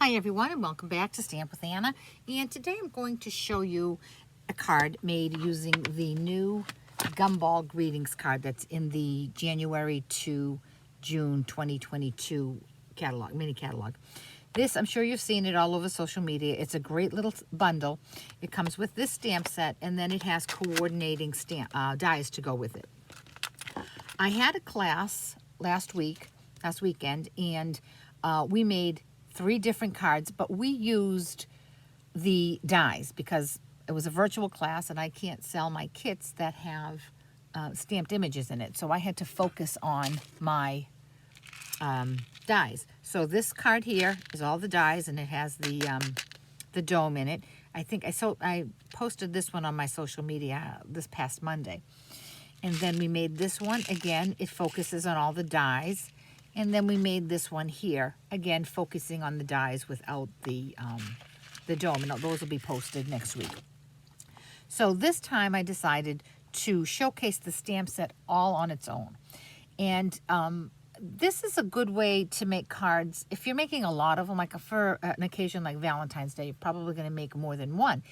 Hi everyone and welcome back to Stamp with Anna, and today I'm going to show you a card made using the new Gumball Greetings card that's in the January to June 2022 catalog, mini catalog. This, I'm sure you've seen it all over social media. It's a great little bundle. It comes with this stamp set, and then it has coordinating dies to go with it. I had a class last weekend, and we made 3 different cards, but we used the dies because it was a virtual class and I can't sell my kits that have stamped images in it. So I had to focus on my dies. So this card here is all the dies, and it has the dome in it. I think I posted this one on my social media this past Monday. And then we made this one. Again, it focuses on all the dies. And then we made this one here, again, focusing on the dies without the dome. And those will be posted next week. So this time I decided to showcase the stamp set all on its own. And this is a good way to make cards. If you're making a lot of them, like for an occasion like Valentine's Day, you're probably going to make more than one.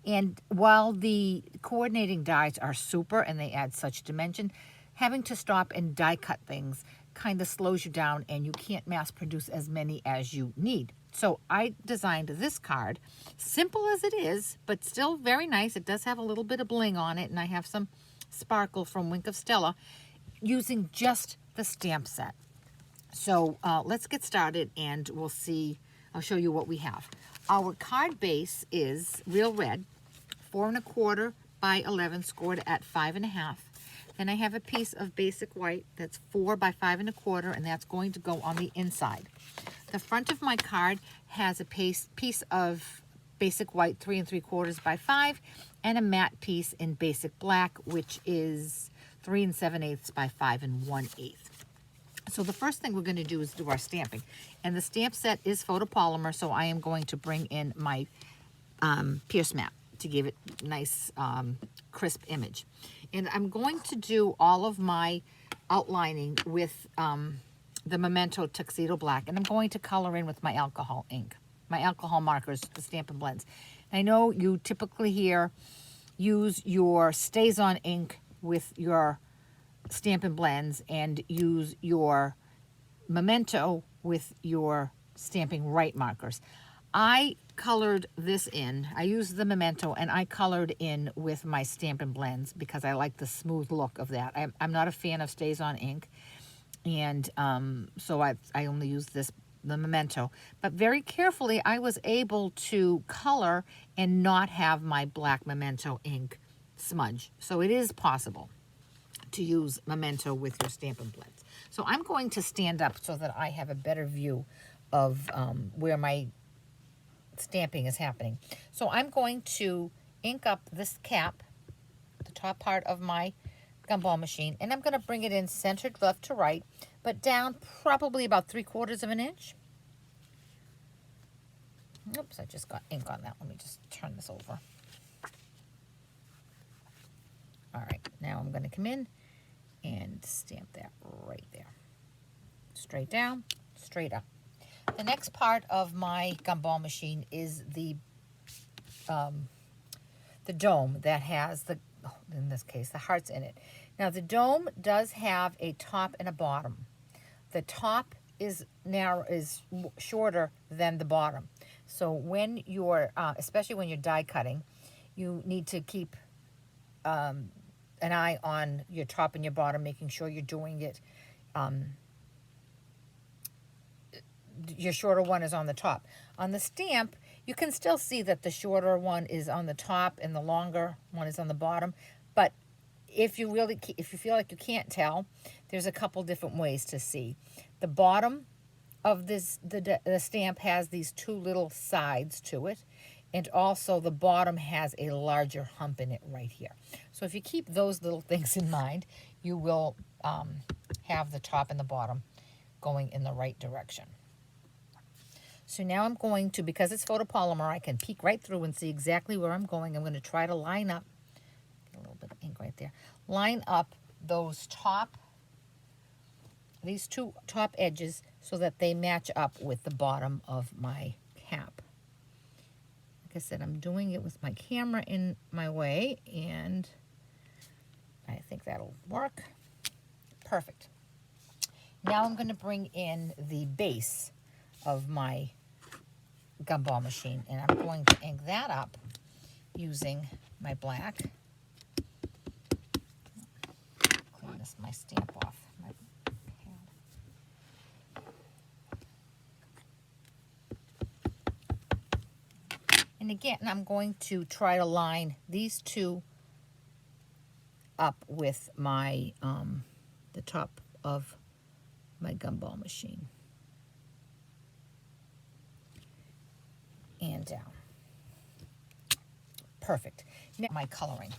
And while the coordinating dies are super and they add such dimension, having to stop and die cut things kind of slows you down, and you can't mass produce as many as you need. So I designed this card, simple as it is, but still very nice. It does have a little bit of bling on it, and I have some sparkle from Wink of Stella, using just the stamp set. So let's get started, and we'll see. I'll show you what we have. Our card base is real red, 4 1/4 by 11, scored at 5 1/2. Then I have a piece of basic white that's 4 by 5 1/4, and that's going to go on the inside. The front of my card has a piece of basic white 3 3/4 by 5, and a matte piece in basic black, which is 3 7/8 by 5 1/8. So the first thing we're going to do is do our stamping. And the stamp set is photopolymer, so I am going to bring in my Pierce mat to give it a nice crisp image. And I'm going to do all of my outlining with the Memento Tuxedo Black, and I'm going to color in with my alcohol ink, my alcohol markers, the Stampin' Blends. I know you typically here use your StazOn ink with your Stampin' Blends and use your Memento with your Stamping Right markers. I colored this in. I used the Memento, and I colored in with my Stampin' Blends because I like the smooth look of that. I'm not a fan of StazOn ink, and so I only use the Memento. But very carefully, I was able to color and not have my black Memento ink smudge. So it is possible to use Memento with your Stampin' Blends. So I'm going to stand up so that I have a better view of where my stamping is happening. So I'm going to ink up this cap, the top part of my gumball machine, and I'm going to bring it in centered left to right, but down probably about 3/4 of an inch. Oops, I just got ink on that. Let me just turn this over. All right, now I'm going to come in and stamp that right there. Straight down, straight up. The next part of my gumball machine is the dome that has in this case, the hearts in it. Now the dome does have a top and a bottom. The top is shorter than the bottom. So when you're, especially when you're die cutting, you need to keep an eye on your top and your bottom, making sure you're doing it. Your shorter one is on the top. On the stamp, you can still see that the shorter one is on the top and the longer one is on the bottom. But if you feel like you can't tell, there's a couple different ways to see. The bottom of the stamp has these 2 little sides to it, and also the bottom has a larger hump in it right here. So if you keep those little things in mind, you will have the top and the bottom going in the right direction. So now I'm going to, because it's photopolymer, I can peek right through and see exactly where I'm going. I'm going to try to line up, get a little bit of ink right there, line up these 2 top edges so that they match up with the bottom of my tap. Like I said, I'm doing it with my camera in my way, and I think that'll work. Perfect. Now I'm going to bring in the base of my gumball machine, and I'm going to ink that up using my black. Clean my stamp off my pad. And again, I'm going to try to line these two up with my the top of my gumball machine and down. Perfect. Now my coloring,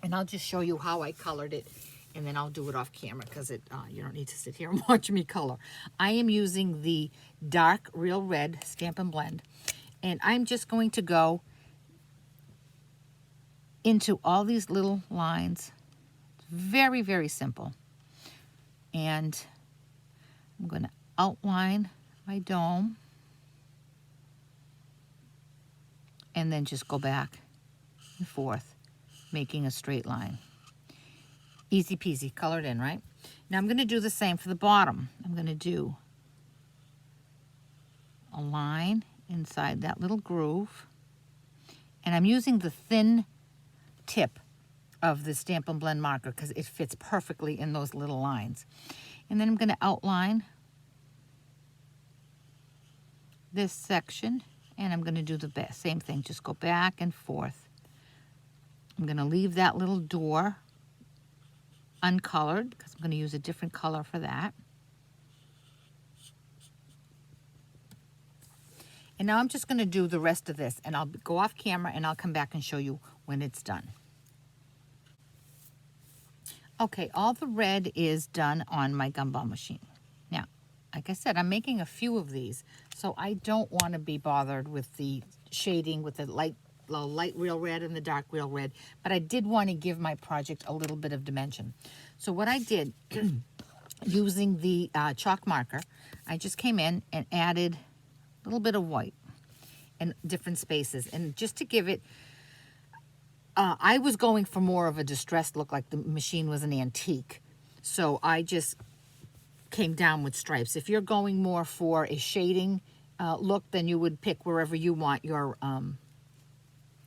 and I'll just show you how I colored it, and then I'll do it off camera because you don't need to sit here and watch me color. I am using the dark Real Red Stamp and Blend, and I'm just going to go into all these little lines. It's very, very simple. And I'm going to outline my dome and then just go back and forth, making a straight line. Easy peasy, colored in, right? Now I'm going to do the same for the bottom. I'm going to do a line inside that little groove, and I'm using the thin tip of the Stamp and Blend marker because it fits perfectly in those little lines. And then I'm going to outline this section, and I'm going to do the same thing, just go back and forth. I'm going to leave that little door uncolored because I'm going to use a different color for that. And now I'm just going to do the rest of this, and I'll go off camera and I'll come back and show you when it's done. Okay, all the red is done on my gumball machine. Now, like I said, I'm making a few of these, so I don't want to be bothered with the shading with the light Real Red and the dark Real Red, but I did want to give my project a little bit of dimension. So what I did, using the chalk marker, I just came in and added a little bit of white in different spaces, and just to give it, I was going for more of a distressed look, like the machine was an antique. So I just came down with stripes. If you're going more for a shading look, then you would pick wherever you want your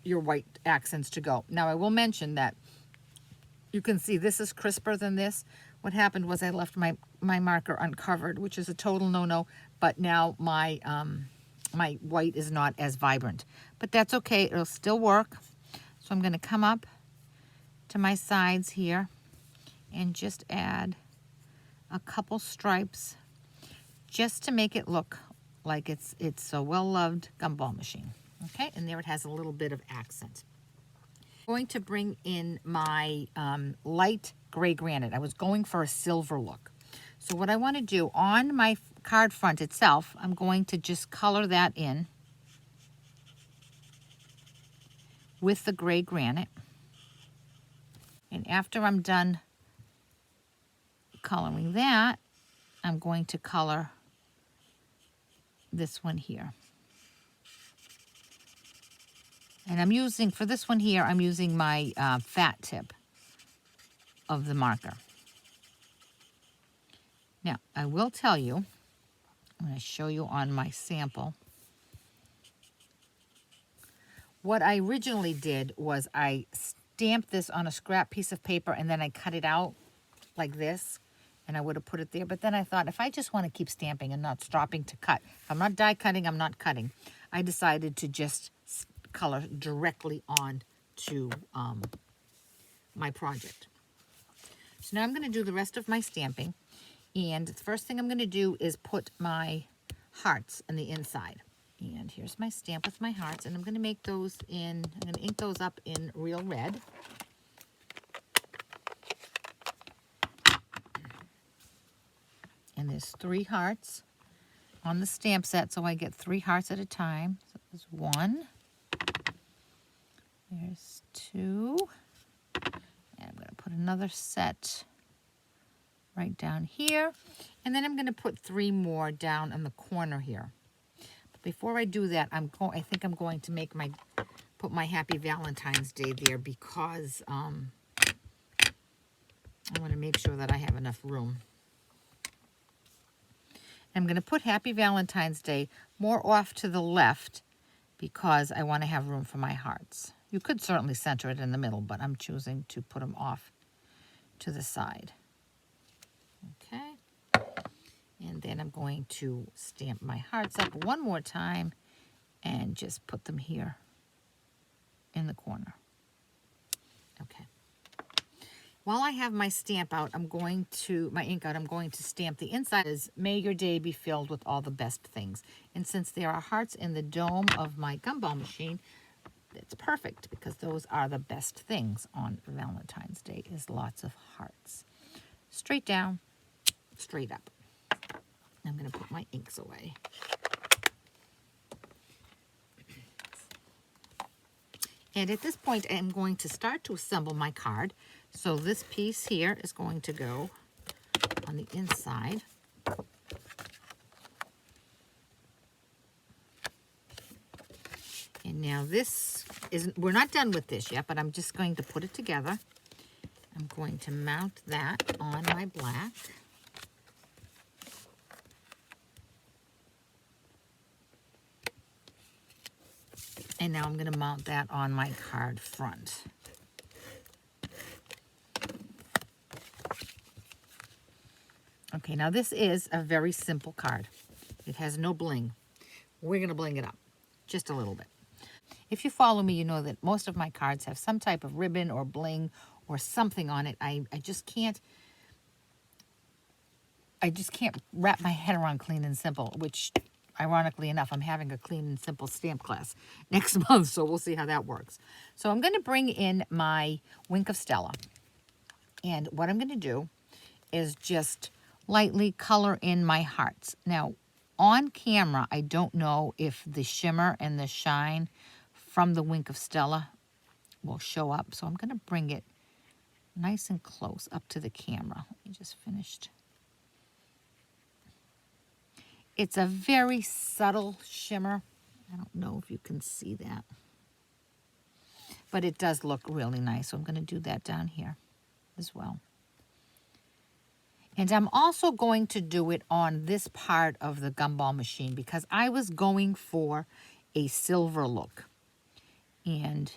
white accents to go. Now I will mention that you can see this is crisper than this. What happened was I left my marker uncovered, which is a total no-no, but now my my white is not as vibrant. But that's okay, it'll still work. So I'm going to come up to my sides here and just add a couple stripes just to make it look like it's a well-loved gumball machine. Okay, and there it has a little bit of accent. I'm going to bring in my light gray granite. I was going for a silver look. So what I want to do on my card front itself, I'm going to just color that in with the gray granite. And after I'm done coloring that, I'm going to color this one here. And I'm using, for this one here, I'm using my fat tip of the marker. Now, I will tell you, I'm going to show you on my sample. What I originally did was I stamped this on a scrap piece of paper and then I cut it out like this, and I would have put it there. But then I thought, if I just want to keep stamping and not stopping to cut, if I'm not die cutting, I'm not cutting. I decided to just color directly on to my project. So now I'm going to do the rest of my stamping, and the first thing I'm going to do is put my hearts on the inside. And here's my stamp with my hearts, and I'm going to make those in, I'm going to ink those up in Real Red. And there's 3 hearts on the stamp set, so I get 3 hearts at a time. So there's 1, there's 2, and I'm going to put another set right down here, and then I'm going to put 3 more down in the corner here. Before I do that, I think I'm going to put my Happy Valentine's Day there because I want to make sure that I have enough room. I'm going to put Happy Valentine's Day more off to the left because I want to have room for my hearts. You could certainly center it in the middle, but I'm choosing to put them off to the side. Okay. And then I'm going to stamp my hearts up one more time and just put them here in the corner. Okay. While I have my stamp out, my ink out, I'm going to stamp the inside as may your day be filled with all the best things. And since there are hearts in the dome of my gumball machine, it's perfect because those are the best things on Valentine's Day is lots of hearts. Straight down, straight up. I'm going to put my inks away. And at this point, I'm going to start to assemble my card. So this piece here is going to go on the inside. And now we're not done with this yet, but I'm just going to put it together. I'm going to mount that on my black. And now I'm going to mount that on my card front. Okay, now this is a very simple card. It has no bling. We're going to bling it up just a little bit. If you follow me, you know that most of my cards have some type of ribbon or bling or something on it. I just can't wrap my head around clean and simple, which ironically enough, I'm having a clean and simple stamp class next month, so we'll see how that works. So I'm going to bring in my Wink of Stella. And what I'm going to do is just lightly color in my hearts. Now, on camera, I don't know if the shimmer and the shine from the Wink of Stella will show up. So I'm going to bring it nice and close up to the camera. Let me just finish. It's a very subtle shimmer. I don't know if you can see that. But it does look really nice. So I'm going to do that down here as well. And I'm also going to do it on this part of the gumball machine because I was going for a silver look. And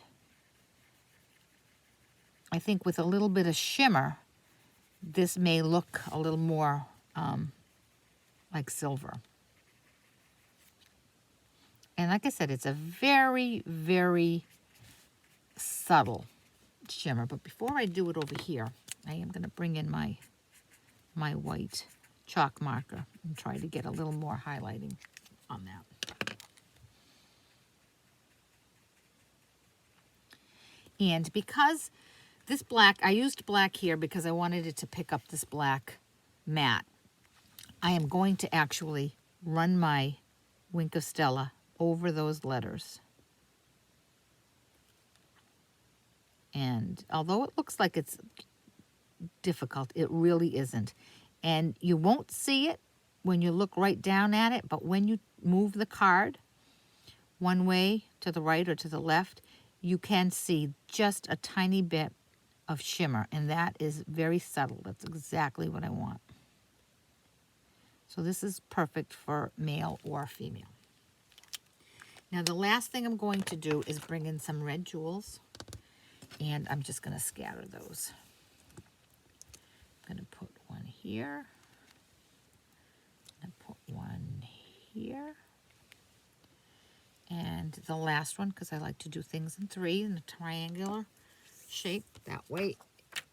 I think with a little bit of shimmer, this may look a little more like silver. And like I said, it's a very, very subtle shimmer. But before I do it over here, I am going to bring in my white chalk marker and try to get a little more highlighting on that. And because this black, I used black here because I wanted it to pick up this black matte. I am going to actually run my Wink of Stella over those letters. And although it looks like it's difficult, it really isn't. And you won't see it when you look right down at it, but when you move the card one way to the right or to the left, you can see just a tiny bit of shimmer, and that is very subtle. That's exactly what I want. So this is perfect for male or female. Now the last thing I'm going to do is bring in some red jewels, and I'm just going to scatter those. I'm going to put one here, and put one here, and the last one, because I like to do things in three in a triangular shape. That way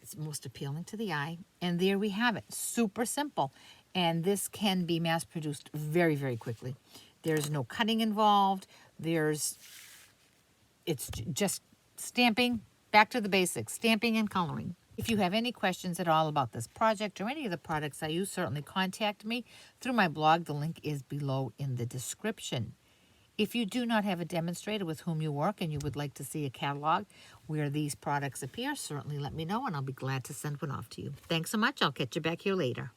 it's most appealing to the eye. And there we have it. Super simple. And this can be mass produced very, very quickly. There's no cutting involved. It's just stamping, back to the basics, stamping and coloring. If you have any questions at all about this project or any of the products I use, certainly contact me through my blog. The link is below in the description. If you do not have a demonstrator with whom you work and you would like to see a catalog where these products appear, certainly let me know and I'll be glad to send one off to you. Thanks so much. I'll catch you back here later.